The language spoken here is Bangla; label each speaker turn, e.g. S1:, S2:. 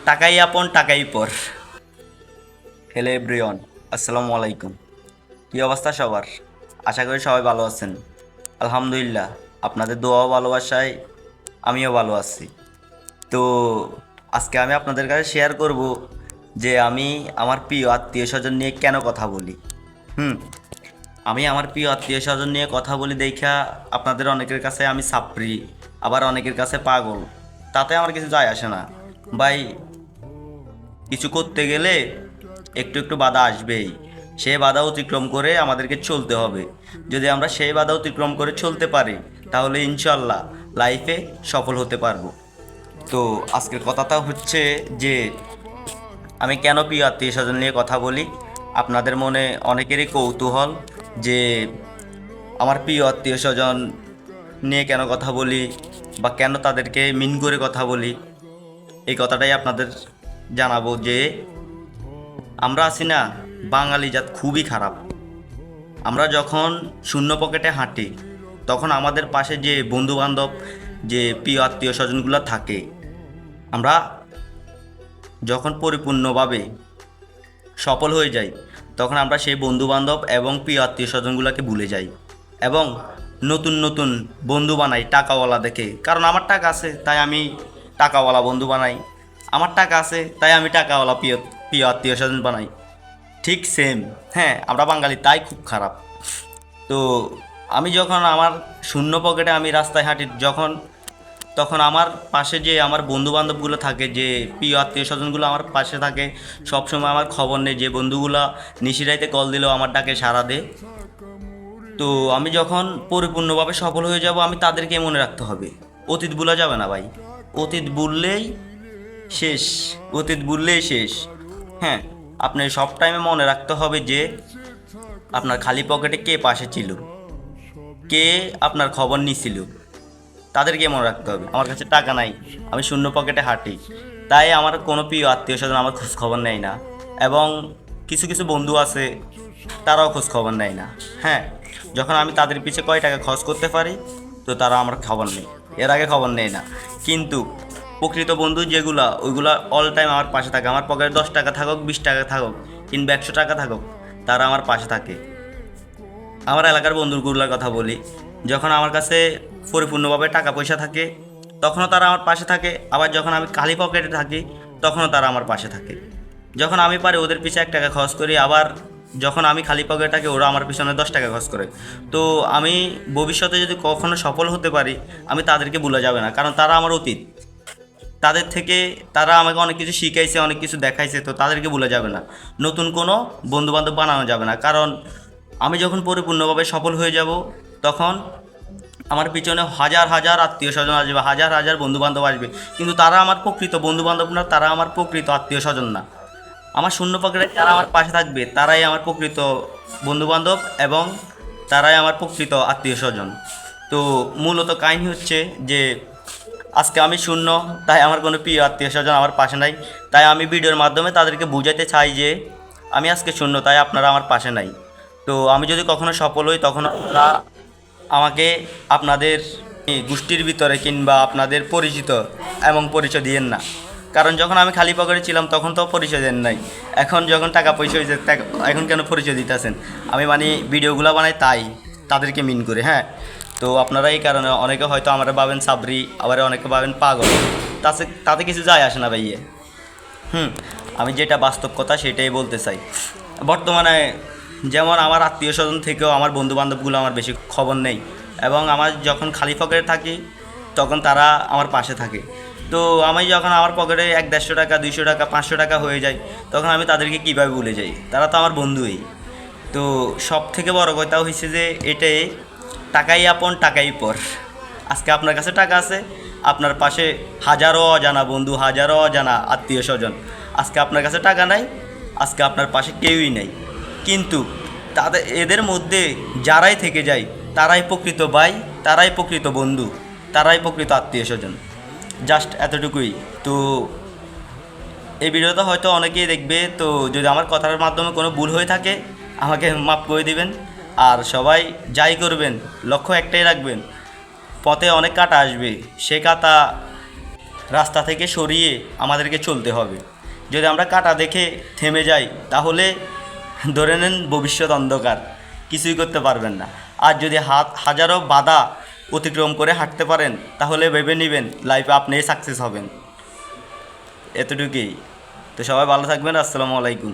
S1: টাকাই আপন টাকাই পর। হ্যালো এভরিওয়ান, আসসালামু আলাইকুম। কী অবস্থা সবার? আশা করি সবাই ভালো আছেন। আলহামদুলিল্লাহ, আপনাদের দোয়া ও ভালোবাসায় আমিও ভালো আছি। তো আজকে আমি আপনাদের কাছে শেয়ার করব যে আমি আমার প্রিয় আত্মীয় স্বজন নিয়ে কেন কথা বলি। আমি আমার প্রিয় আত্মীয় স্বজন নিয়ে কথা বলি দেখা আপনাদের অনেকের কাছে আমি ছাপরি, আবার অনেকের কাছে পাগল। তাতে আমার কিছু যায় আসে না ভাই। কিছু করতে গেলে একটু একটু বাধা আসবেই। সেই বাধা অতিক্রম করে আমাদেরকে চলতে হবে। যদি আমরা সেই বাধা অতিক্রম করে চলতে পারি তাহলে ইনশাল্লাহ লাইফে সফল হতে পারবো। তো আজকের কথাটা হচ্ছে যে আমি কেন প্রিয় আত্মীয় স্বজন নিয়ে কথা বলি। আপনাদের মনে অনেকেরই কৌতূহল যে আমার প্রিয় আত্মীয় স্বজন নিয়ে কেন কথা বলি বা কেন তাদেরকে মিন করে কথা বলি। এই কথাটাই আপনাদের জানাবো যে আমরা আছি না, বাঙালি জাত খুবই খারাপ। আমরা যখন শূন্য পকেটে হাঁটি তখন আমাদের পাশে যে বন্ধু বান্ধব, যে প্রিয় আত্মীয় স্বজনগুলো থাকে, আমরা যখন পরিপূর্ণভাবে সফল হয়ে যাই তখন আমরা সেই বন্ধু বান্ধব এবং প্রিয় আত্মীয় স্বজনগুলোকে ভুলে যাই এবং নতুন নতুন বন্ধু বানাই টাকাওয়ালা দেখে। কারণ আমার টাকা আছে তাই আমি টাকাওয়ালা বন্ধু বানাই, আমার টাকা আছে তাই আমি টাকাওয়ালা প্রিয় প্রিয় আত্মীয় স্বজন বানাই। ঠিক সেম, হ্যাঁ, আমরা বাঙালি তাই খুব খারাপ। তো আমি যখন আমার শূন্য পকেটে আমি রাস্তায় হাঁটি তখন আমার পাশে যে আমার বন্ধু বান্ধবগুলো থাকে, যে প্রিয় আত্মীয় স্বজনগুলো আমার পাশে থাকে, সবসময় আমার খবর নেই, যে বন্ধুগুলো নিশিরাইতে কল দিলেও আমার ডাকে সাড়া দেয়। তো আমি যখন পরিপূর্ণভাবে সফল হয়ে যাব আমি তাদেরকে মনে রাখতে হবে। অতীত ভোলা যাবে না ভাই। অতীত ভুললেই শেষ, অতীত ভুললেই শেষ। হ্যাঁ, আপনি সব টাইমে মনে রাখতে হবে যে আপনার খালি পকেটে কে পাশে ছিল, কে আপনার খবর নিছিল, তাদেরকে মনে রাখতে হবে। আমার কাছে টাকা নাই, আমি শূন্য পকেটে হাঁটি, তাই আমার কোনো প্রিয় আত্মীয় স্বজন আমার খোঁজ খবর নেয় না। এবং কিছু কিছু বন্ধু আছে তারাও খোঁজ খবর নেয় না। হ্যাঁ, যখন আমি তাদের পিছে কয় টাকা খরচ করতে পারি তো তারা আমার খবর নেই, এর আগে খবর নেয় না। কিন্তু প্রকৃত বন্ধু যেগুলা, ওইগুলা অল টাইম আমার পাশে থাকে। আমার পকেটে 10 টাকা থাকুক, 20 টাকা থাকুক, কিংবা 100 টাকা থাকুক, তারা আমার পাশে থাকে। আমার এলাকার বন্ধুগুলোর কথা বলি, যখন আমার কাছে পরিপূর্ণভাবে টাকা পয়সা থাকে তখনও তারা আমার পাশে থাকে, আবার যখন আমি খালি পকেটে থাকি তখনও তারা আমার পাশে থাকে। যখন আমি পারি ওদের পিছনে 1 টাকা খরচ করি, আবার যখন আমি খালি পকেটে থাকি ওরা আমার পিছনে 10 টাকা খরচ করে। তো আমি ভবিষ্যতে যদি কখনো সফল হতে পারি আমি তাদেরকে ভুলে যাবে না, কারণ তারা আমার অতীত। তাদের থেকে তারা আমাকে অনেক কিছু শিখাইছে, অনেক কিছু দেখাইছে, তো তাদেরকে ভুলে যাবে না। নতুন কোনো বন্ধুবান্ধব বানানো যাবে না, কারণ আমি যখন পরিপূর্ণভাবে সফল হয়ে যাব তখন আমার পিছনে হাজার হাজার আত্মীয় স্বজন আসবে, হাজার হাজার বন্ধুবান্ধব আসবে, কিন্তু তারা আমার প্রকৃত বন্ধুবান্ধব না, তারা আমার প্রকৃত আত্মীয় স্বজন না। আমার শূন্য পকেটে যারা আমার পাশে থাকবে তারাই আমার প্রকৃত বন্ধুবান্ধব এবং তারাই আমার প্রকৃত আত্মীয় স্বজন। তো মূলত কাহিনী হচ্ছে যে আজকে আমি শূন্য, তাই আমার কোনো প্রিয় আত্মীয় স্বজন আমার পাশে নাই। তাই আমি ভিডিওর মাধ্যমে তাদেরকে বুঝাতে চাই যে আমি আজকে শূন্য, তাই আপনারা আমার পাশে নাই। তো আমি যদি কখনো সফল হই তখন আপনারা আমাকে আপনাদের গোষ্ঠীর ভিতরে কিংবা আপনাদের পরিচিত এবং পরিচয় দিয়েন না। কারণ যখন আমি খালি পকেটে ছিলাম তখন তো পরিচয় দেন নাই, এখন যখন টাকা পয়সা হয়েছে এখন কেন পরিচয় দিতেছেন? আমি মানে ভিডিওগুলো বানাই তাই তাদেরকে মিন করে। হ্যাঁ, তো আপনারা এই কারণে অনেকে হয়তো আমরা ভাবেন সাবরি, আবার অনেকে ভাবেন পাগল। তাতে কিছু যায় আসে না ভাইয়ে। আমি যেটা বাস্তব কথা সেটাই বলতে চাই। বর্তমানে যেমন আমার আত্মীয় স্বজন থেকেও আমার বন্ধুবান্ধবগুলো আমার বেশি খবর নেই, এবং আমার যখন খালি পকেটে থাকি তখন তারা আমার পাশে থাকে। তো আমি যখন আমার পকেটে 100-150 টাকা, 200 টাকা, 500 টাকা হয়ে যায় তখন আমি তাদেরকে কীভাবে ভুলে যাই? তারা তো আমার বন্ধুই। তো সব থেকে বড় কথা হয়েছে যে এটাই, টাকাই আপন টাকাই পর। আজকে আপনার কাছে টাকা আছে, আপনার পাশে হাজারো অজানা বন্ধু, হাজারো অজানা আত্মীয় স্বজন। আজকে আপনার কাছে টাকা নাই, আজকে আপনার পাশে কেউই নেই। কিন্তু এদের মধ্যে যারাই থেকে যায় তারাই প্রকৃত ভাই, তারাই প্রকৃত বন্ধু, তারাই প্রকৃত আত্মীয় স্বজন। জাস্ট এতটুকুই। তো এই ভিডিওটা হয়তো অনেকেই দেখবে, তো যদি আমার কথার মাধ্যমে কোনো ভুল হয়ে থাকে আমাকে মাফ করে দিবেন। আর সবাই যাই করবেন লক্ষ্য একটাই রাখবেন, পথে অনেক কাঁটা আসবে, সে কাঁটা রাস্তা থেকে সরিয়ে আমাদেরকে চলতে হবে। যদি আমরা কাঁটা দেখে থেমে যাই তাহলে ধরে নেন ভবিষ্যৎ অন্ধকার, কিছুই করতে পারবেন না। আর যদি হাজারো বাধা অতিক্রম করে হাঁটতে পারেন তাহলে ভেবে নেবেন লাইফে আপনিই সাকসেস হবেন। এতটুকুই। তো সবাই ভালো থাকবেন। আসসালামু আলাইকুম।